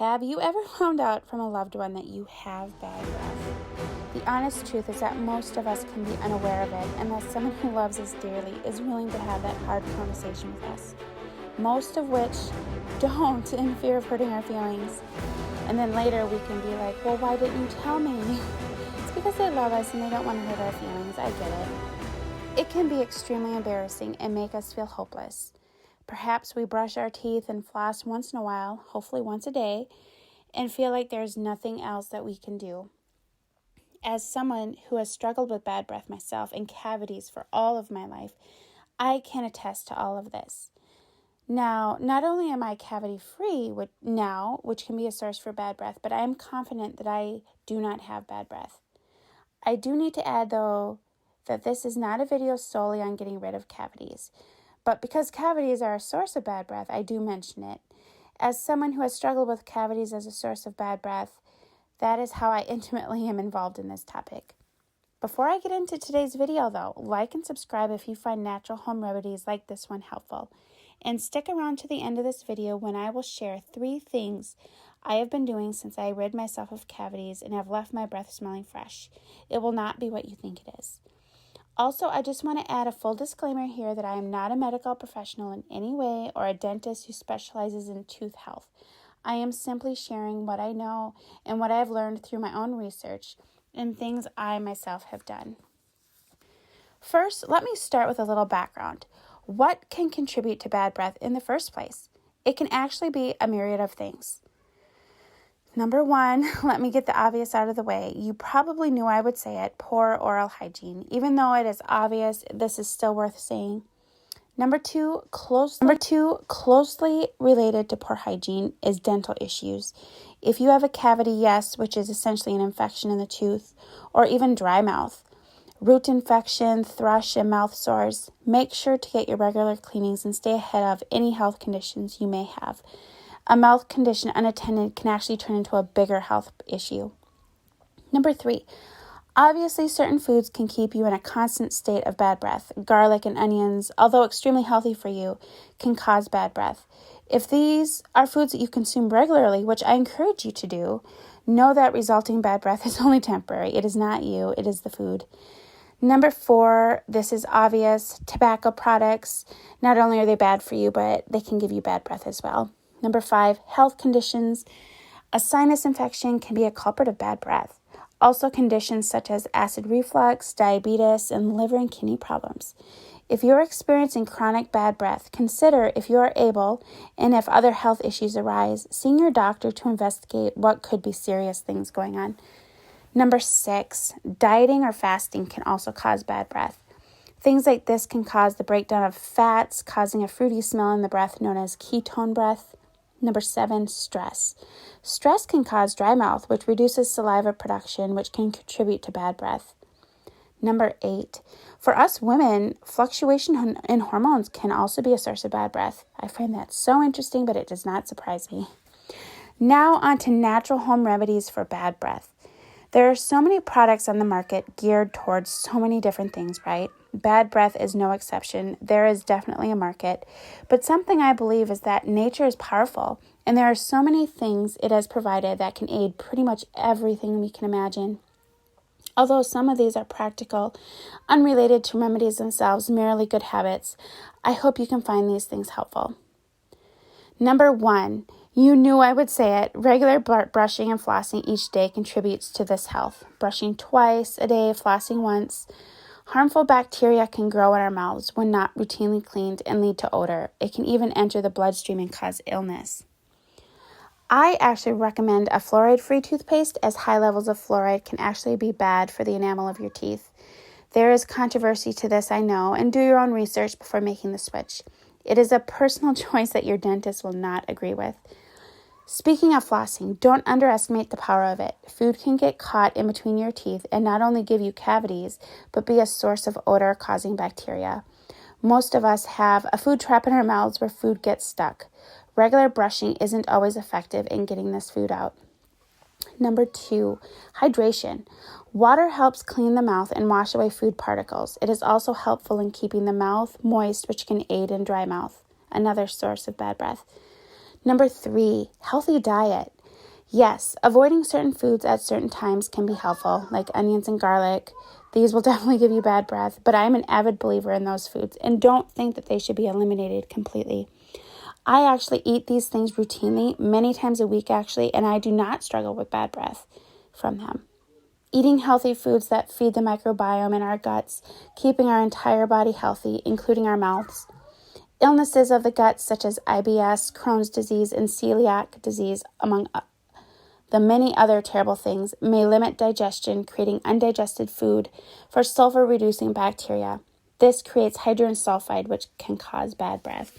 Have you ever found out from a loved one that you have bad breath? The honest truth is that most of us can be unaware of it unless someone who loves us dearly is willing to have that hard conversation with us. Most of which don't, in fear of hurting our feelings. And then later we can be like, well, why didn't you tell me? It's because they love us and they don't want to hurt our feelings. I get it. It can be extremely embarrassing and make us feel hopeless. Perhaps we brush our teeth and floss once in a while, hopefully once a day, and feel like there's nothing else that we can do. As someone who has struggled with bad breath myself and cavities for all of my life, I can attest to all of this. Now, not only am I cavity-free now, which can be a source for bad breath, but I am confident that I do not have bad breath. I do need to add, though, that this is not a video solely on getting rid of cavities. But because cavities are a source of bad breath, I do mention it. As someone who has struggled with cavities as a source of bad breath, that is how I intimately am involved in this topic. Before I get into today's video, though, like and subscribe if you find natural home remedies like this one helpful. And stick around to the end of this video when I will share 3 things I have been doing since I rid myself of cavities and have left my breath smelling fresh. It will not be what you think it is. Also, I just want to add a full disclaimer here that I am not a medical professional in any way or a dentist who specializes in tooth health. I am simply sharing what I know and what I have learned through my own research and things I myself have done. First, let me start with a little background. What can contribute to bad breath in the first place? It can actually be a myriad of things. Number 1, let me get the obvious out of the way. You probably knew I would say it, poor oral hygiene. Even though it is obvious, this is still worth saying. Number 2, closely related to poor hygiene is dental issues. If you have a cavity, yes, which is essentially an infection in the tooth, or even dry mouth, root infection, thrush, and mouth sores, make sure to get your regular cleanings and stay ahead of any health conditions you may have. A mouth condition unattended can actually turn into a bigger health issue. Number 3, obviously certain foods can keep you in a constant state of bad breath. Garlic and onions, although extremely healthy for you, can cause bad breath. If these are foods that you consume regularly, which I encourage you to do, know that resulting bad breath is only temporary. It is not you, it is the food. Number 4, this is obvious, tobacco products. Not only are they bad for you, but they can give you bad breath as well. Number 5, health conditions. A sinus infection can be a culprit of bad breath. Also conditions such as acid reflux, diabetes, and liver and kidney problems. If you're experiencing chronic bad breath, consider if you are able, and if other health issues arise, seeing your doctor to investigate what could be serious things going on. Number 6, dieting or fasting can also cause bad breath. Things like this can cause the breakdown of fats, causing a fruity smell in the breath known as ketone breath. Number 7, stress. Stress can cause dry mouth, which reduces saliva production, which can contribute to bad breath. Number 8, for us women, fluctuation in hormones can also be a source of bad breath. I find that so interesting, but it does not surprise me. Now on to natural home remedies for bad breath. There are so many products on the market geared towards so many different things, right? Bad breath is no exception. There is definitely a market. But something I believe is that nature is powerful, and there are so many things it has provided that can aid pretty much everything we can imagine. Although some of these are practical, unrelated to remedies themselves, merely good habits, I hope you can find these things helpful. Number 1, you knew I would say it. Regular brushing and flossing each day contributes to this health. Brushing twice a day, flossing once. Harmful bacteria can grow in our mouths when not routinely cleaned and lead to odor. It can even enter the bloodstream and cause illness. I actually recommend a fluoride-free toothpaste, as high levels of fluoride can actually be bad for the enamel of your teeth. There is controversy to this, I know, and do your own research before making the switch. It is a personal choice that your dentist will not agree with. Speaking of flossing, don't underestimate the power of it. Food can get caught in between your teeth and not only give you cavities, but be a source of odor-causing bacteria. Most of us have a food trap in our mouths where food gets stuck. Regular brushing isn't always effective in getting this food out. Number 2, hydration. Water helps clean the mouth and wash away food particles. It is also helpful in keeping the mouth moist, which can aid in dry mouth, another source of bad breath. Number 3, healthy diet. Yes, avoiding certain foods at certain times can be helpful, like onions and garlic. These will definitely give you bad breath, but I'm an avid believer in those foods and don't think that they should be eliminated completely. I actually eat these things routinely, many times a week actually, and I do not struggle with bad breath from them. Eating healthy foods that feed the microbiome in our guts, keeping our entire body healthy, including our mouths. Illnesses of the gut such as IBS, Crohn's disease, and celiac disease, among the many other terrible things, may limit digestion, creating undigested food for sulfur-reducing bacteria. This creates hydrogen sulfide, which can cause bad breath.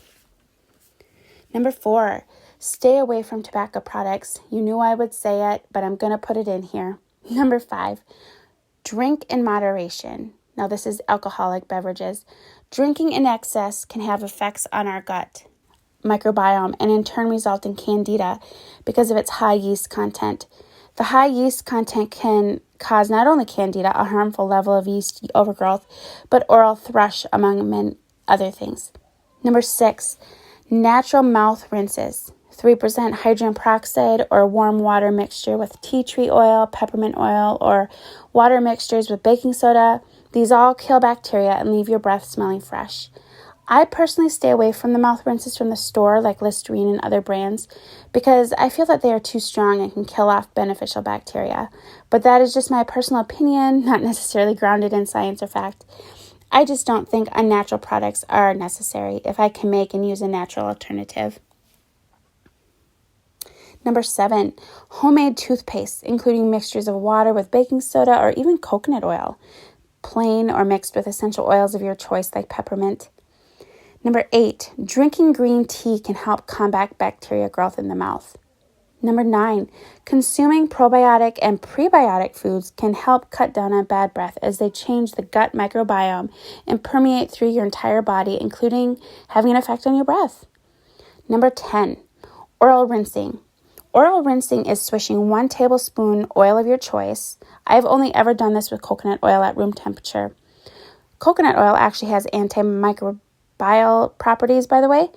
Number 4, stay away from tobacco products. You knew I would say it, but I'm going to put it in here. Number 5, drink in moderation. Now, this is alcoholic beverages. Drinking in excess can have effects on our gut microbiome and in turn result in candida because of its high yeast content. The high yeast content can cause not only candida, a harmful level of yeast overgrowth, but oral thrush, among many other things. Number 6, natural mouth rinses. 3% hydrogen peroxide or warm water mixture with tea tree oil, peppermint oil, or water mixtures with baking soda. These all kill bacteria and leave your breath smelling fresh. I personally stay away from the mouth rinses from the store like Listerine and other brands because I feel that they are too strong and can kill off beneficial bacteria. But that is just my personal opinion, not necessarily grounded in science or fact. I just don't think unnatural products are necessary if I can make and use a natural alternative. Number 7, homemade toothpaste, including mixtures of water with baking soda or even coconut oil, plain or mixed with essential oils of your choice like peppermint. Number 8, drinking green tea can help combat bacteria growth in the mouth. Number 9, consuming probiotic and prebiotic foods can help cut down on bad breath as they change the gut microbiome and permeate through your entire body, including having an effect on your breath. Number 10, oral rinsing. Oral rinsing is swishing 1 tablespoon oil of your choice. I've only ever done this with coconut oil at room temperature. Coconut oil actually has antimicrobial properties, by the way,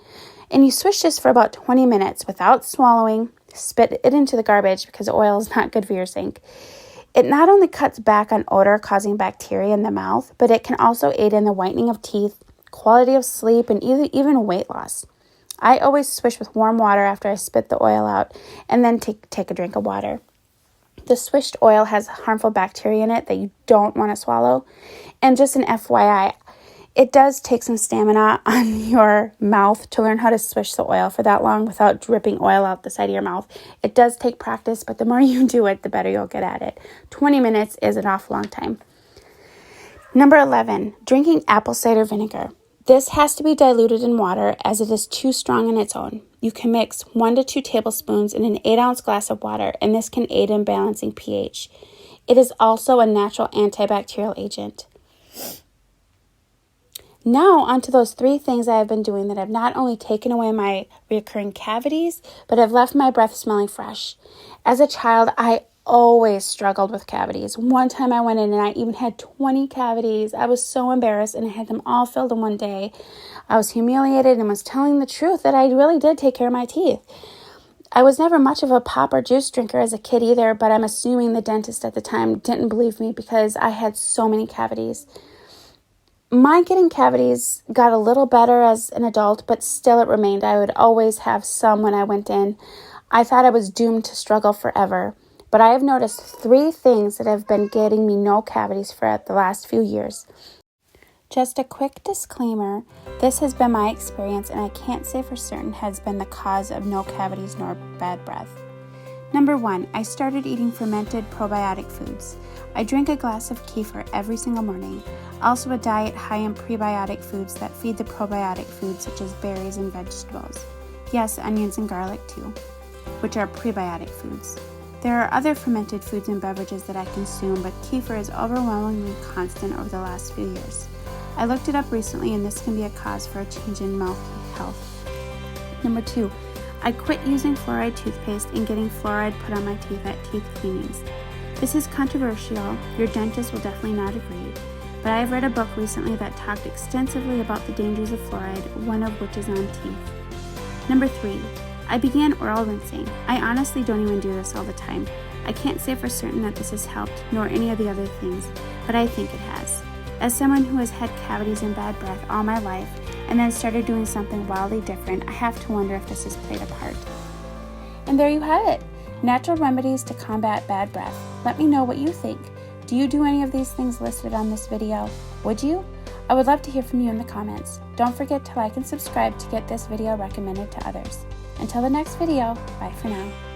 and you swish this for about 20 minutes without swallowing. Spit it into the garbage because oil is not good for your sink. It not only cuts back on odor causing bacteria in the mouth, but it can also aid in the whitening of teeth, quality of sleep, and even weight loss. I always swish with warm water after I spit the oil out and then take a drink of water. The swished oil has harmful bacteria in it that you don't want to swallow. And just an FYI, it does take some stamina on your mouth to learn how to swish the oil for that long without dripping oil out the side of your mouth. It does take practice, but the more you do it, the better you'll get at it. 20 minutes is an awful long time. Number 11, drinking apple cider vinegar. This has to be diluted in water as it is too strong on its own. You can mix 1 to 2 tablespoons in an 8-ounce glass of water, and this can aid in balancing pH. It is also a natural antibacterial agent. Now, onto those 3 things I have been doing that have not only taken away my recurring cavities, but have left my breath smelling fresh. As a child, I always struggled with cavities. One time I went in and I even had 20 cavities. I was so embarrassed and I had them all filled in one day. I was humiliated and was telling the truth that I really did take care of my teeth. I was never much of a pop or juice drinker as a kid either, but I'm assuming the dentist at the time didn't believe me because I had so many cavities. My getting cavities got a little better as an adult, but still it remained. I would always have some when I went in. I thought I was doomed to struggle forever, but I have noticed 3 things that have been getting me no cavities for the last few years. Just a quick disclaimer, this has been my experience and I can't say for certain has been the cause of no cavities nor bad breath. Number 1, I started eating fermented probiotic foods. I drink a glass of kefir every single morning. Also a diet high in prebiotic foods that feed the probiotic foods such as berries and vegetables. Yes, onions and garlic too, which are prebiotic foods. There are other fermented foods and beverages that I consume, but kefir is overwhelmingly constant over the last few years. I looked it up recently and this can be a cause for a change in mouth health. Number 2, I quit using fluoride toothpaste and getting fluoride put on my teeth at teeth cleanings. This is controversial, your dentist will definitely not agree, but I have read a book recently that talked extensively about the dangers of fluoride, one of which is on teeth. Number 3, I began oral rinsing. I honestly don't even do this all the time. I can't say for certain that this has helped, nor any of the other things, but I think it has. As someone who has had cavities and bad breath all my life, and then started doing something wildly different, I have to wonder if this has played a part. And there you have it. Natural remedies to combat bad breath. Let me know what you think. Do you do any of these things listed on this video? Would you? I would love to hear from you in the comments. Don't forget to like and subscribe to get this video recommended to others. Until the next video, bye for now.